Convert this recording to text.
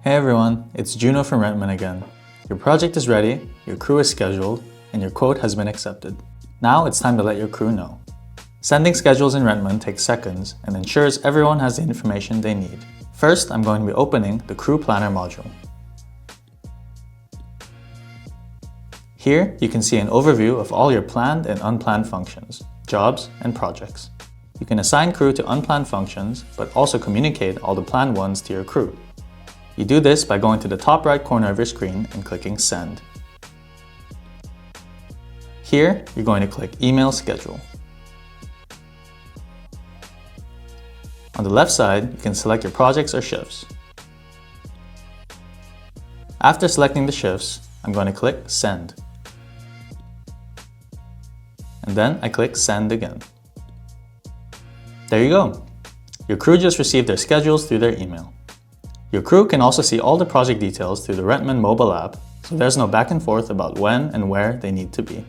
Hey everyone, it's Juno from Rentman again. Your project is ready, your crew is scheduled, and your quote has been accepted. Now it's time to let your crew know. Sending schedules in Rentman takes seconds and ensures everyone has the information they need. First, I'm going to be opening the Crew Planner module. Here, you can see an overview of all your planned and unplanned functions, jobs, and projects. You can assign crew to unplanned functions, but also communicate all the planned ones to your crew. You do this by going to the top right corner of your screen and clicking Send. Here, you're going to click Email Schedule. On the left side, you can select your projects or shifts. After selecting the shifts, I'm going to click Send. And then I click Send again. There you go. Your crew just received their schedules through their email. Your crew can also see all the project details through the Rentman mobile app, so there's no back and forth about when and where they need to be.